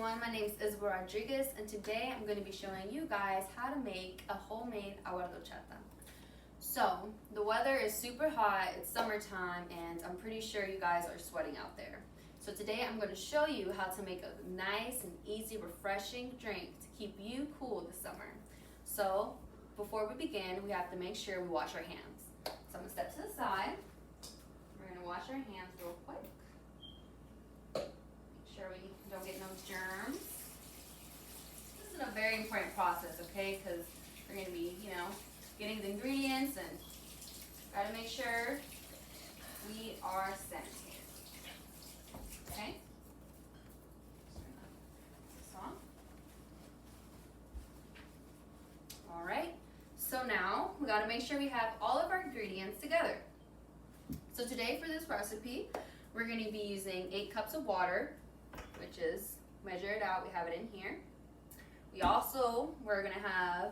everyone, my name is Agua Rodriguez, and today I'm going to be showing you guys how to make a homemade agua horchata. So, the weather is super hot, it's summertime, and I'm pretty sure you guys are sweating out there. So today I'm going to show you how to make a nice and easy, refreshing drink to keep you cool this summer. So, before we begin, we have to make sure we wash our hands. So I'm going to step to the side. We're going to wash our hands real quick. Make sure we don't get no germs. This is a very important process, okay? Because we're going to be, getting the ingredients and got to make sure we are sanitary. Okay? This on. All right. So now we got to make sure we have all of our ingredients together. So today for this recipe, we're going to be using 8 cups of water, which is, measure it out, we have it in here. We're going to have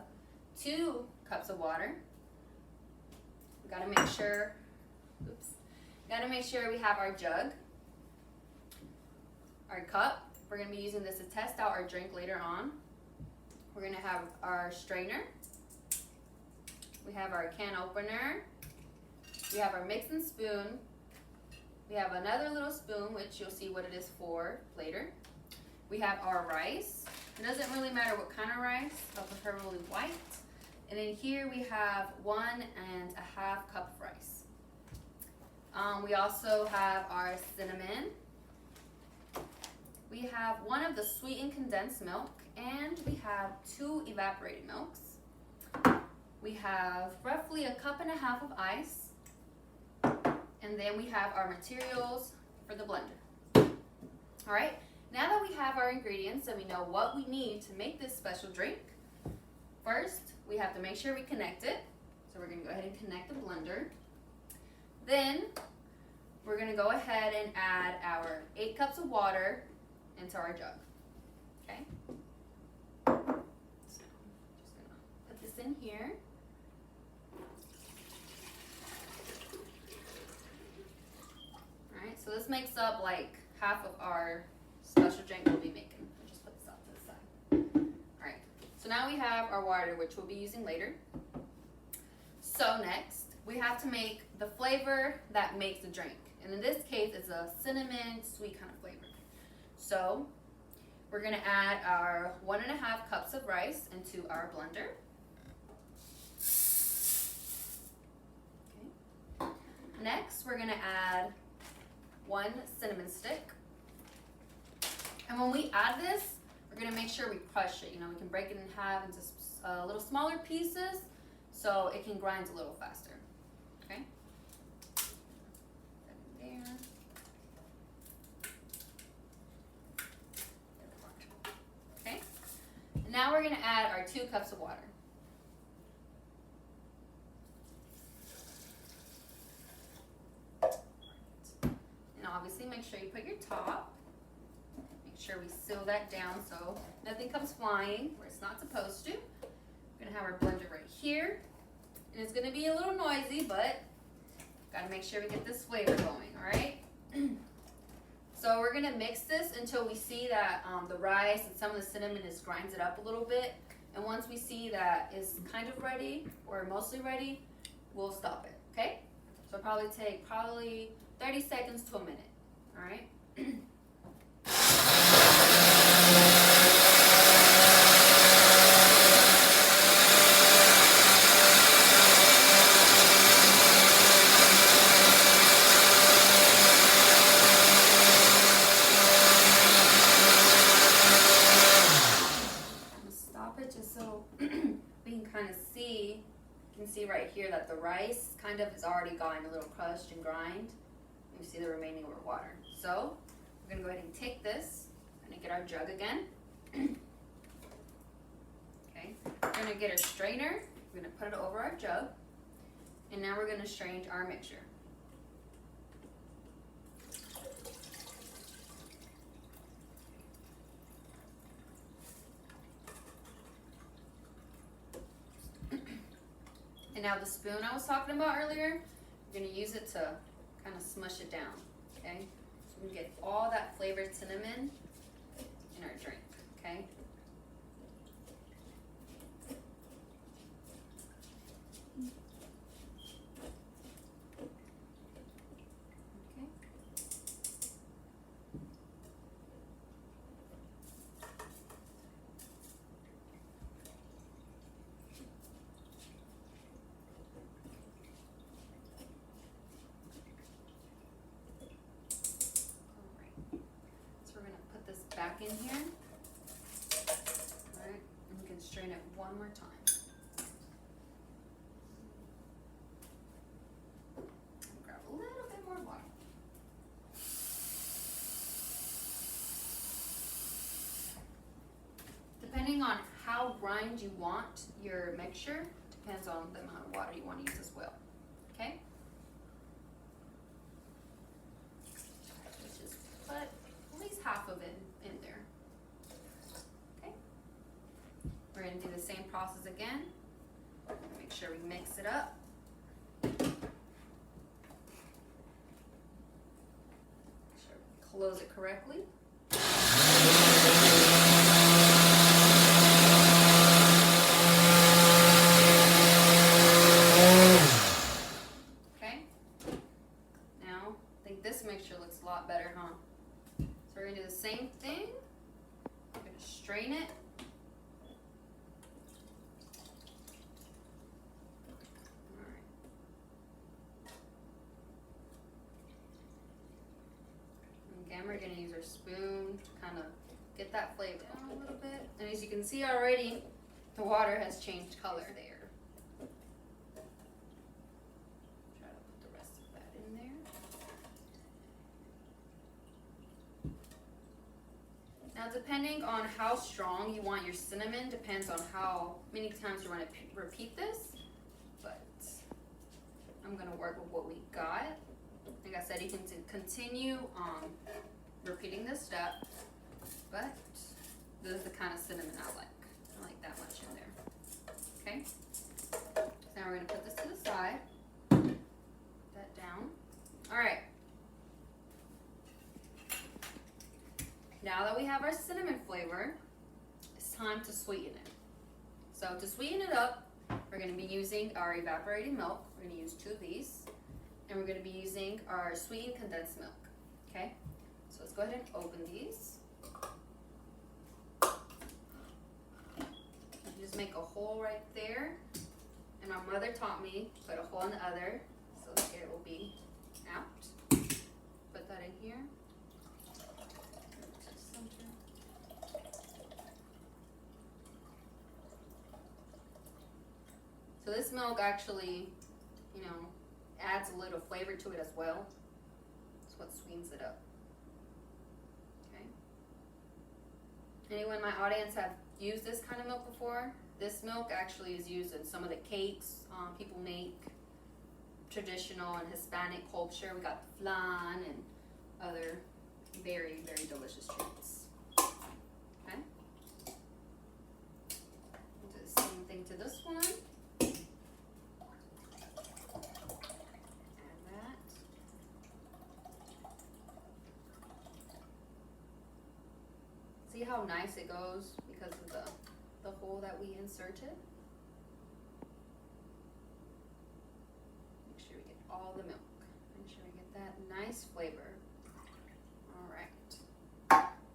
2 cups of water. We got to make sure, we have our jug, our cup. We're going to be using this to test out our drink later on. We're going to have our strainer. We have our can opener. We have our mixing spoon. We have another little spoon, which you'll see what it is for later. We have our rice. It doesn't really matter what kind of rice, but preferably white. And then here we have 1.5 cup of rice. We also have our cinnamon. We have 1 of the sweetened condensed milk, and we have 2 evaporated milks. We have roughly 1.5 cups of ice. And then we have our materials for the blender. All right, now that we have our ingredients and we know what we need to make this special drink, first we have to make sure we connect it. So we're going to go ahead and connect the blender. Then we're going to go ahead and add our 8 cups of water into our jug. Okay, so just going to put this in here. So this makes up like half of our special drink we'll be making. I'll just put this off to the side. Alright, so now we have our water, which we'll be using later. So next, we have to make the flavor that makes the drink. And in this case, it's a cinnamon sweet kind of flavor. So we're going to add our 1.5 cups of rice into our blender. Okay. Next, we're going to add 1 cinnamon stick. And when we add this, we're going to make sure we crush it. We can break it in half into little smaller pieces so it can grind a little faster. Okay? There. Okay? And now we're going to add our 2 cups of water. Obviously, make sure you put your top. Make sure we seal that down so nothing comes flying where it's not supposed to. We're going to have our blender right here. And it's going to be a little noisy, but got to make sure we get this flavor going, all right? So we're going to mix this until we see that the rice and some of the cinnamon grinds it up a little bit. And once we see that it's kind of ready or mostly ready, we'll stop it, okay? So it'll probably take 30 seconds to a minute, all right? I'm gonna stop it just so we can kind of see. You can see right here that the rice kind of is already gotten a little crushed and grind. You see the remaining water. So we're going to go ahead and take this. We're going to get our jug again. Okay. We're going to get a strainer. We're going to put it over our jug. And now we're going to strain our mixture. And now the spoon I was talking about earlier, we're going to use it to kind of smush it down, okay? So we can get all that flavored cinnamon in our drink. back in here. All right, and we can strain it one more time. Grab a little bit more water. Depending on how grind you want your mixture, depends on the amount of water you want to use as well. Okay? Let's just put at least half of it in there. Okay? We're going to do the same process again. Make sure we mix it up. Make sure we close it correctly. Better, huh? So we're gonna do the same thing. We're gonna strain it. All right. And again, we're gonna use our spoon to kind of get that flavor down a little bit. And as you can see already, the water has changed color there. Try to put the rest of that in there. Now, depending on how strong you want your cinnamon, depends on how many times you want to repeat this, but I'm going to work with what we got. Like I said, you can continue repeating this step, but this is the kind of cinnamon I like. I like that much in there. Okay? So now we're going to put this to the side. Put that down. All right. Now that we have our cinnamon flavor, it's time to sweeten it. So to sweeten it up, we're going to be using our evaporated milk. We're going to use 2 of these. And we're going to be using our sweetened condensed milk. Okay? So let's go ahead and open these. You just make a hole right there. And my mother taught me to put a hole in the other so that it will be out. Put that in here. So this milk actually, adds a little flavor to it as well. That's what sweetens it up. Okay. Anyone in my audience have used this kind of milk before? This milk actually is used in some of the cakes people make, traditional and Hispanic culture. We got flan and other very, very delicious treats. Okay. Do the same thing to this one. See how nice it goes because of the hole that we inserted? Make sure we get all the milk. Make sure we get that nice flavor. Alright.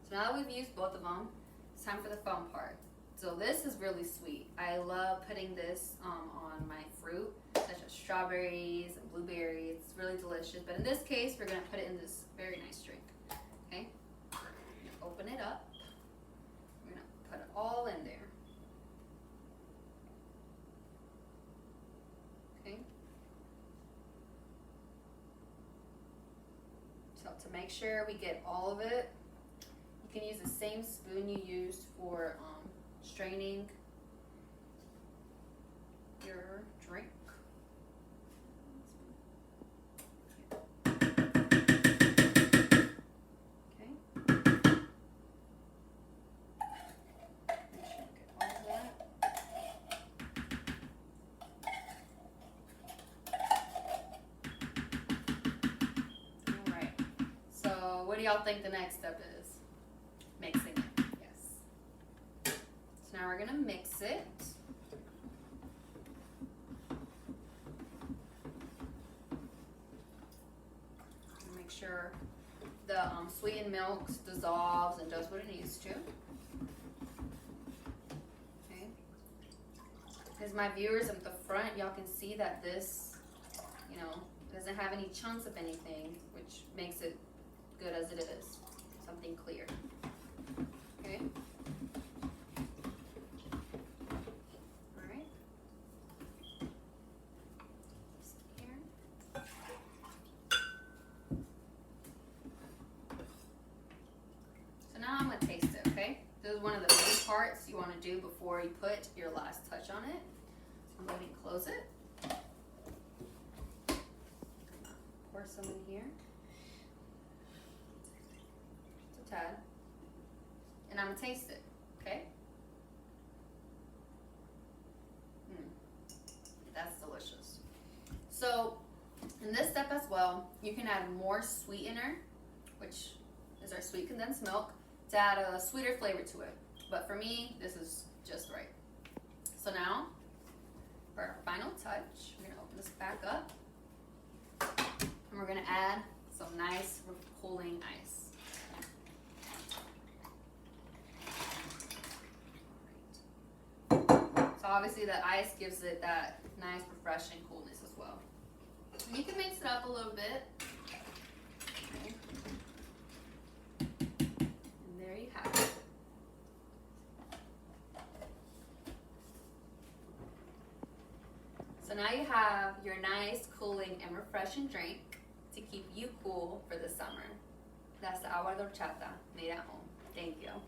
So now that we've used both of them, it's time for the fun part. So this is really sweet. I love putting this on my fruit, such as strawberries and blueberries. It's really delicious. But in this case, we're going to put it in this very nice drink. Okay? Open it up. Put it all in there. Okay. So to make sure we get all of it, you can use the same spoon you used for straining your drink. What do y'all think the next step is? Mixing it, yes. So now we're gonna mix it. Make sure the sweetened milk dissolves and does what it needs to. Okay. As my viewers at the front, y'all can see that this, doesn't have any chunks of anything, which makes it good as it is, something clear. is one of the main parts you want to do before you put your last touch on it. So I'm going to close it. Pour some in here. Just a tad. And I'm going to taste it, okay? That's delicious. So in this step as well, you can add more sweetener, which is our sweet condensed milk, to add a sweeter flavor to it. But for me, this is just right. So now, for our final touch, we're gonna open this back up, and we're gonna add some nice cooling ice. So obviously the ice gives it that nice refreshing coolness as well. And you can mix it up a little bit. Okay. And there you have it. So now you have your nice, cooling, and refreshing drink to keep you cool for the summer. That's the Agua de Horchata made at home. Thank you.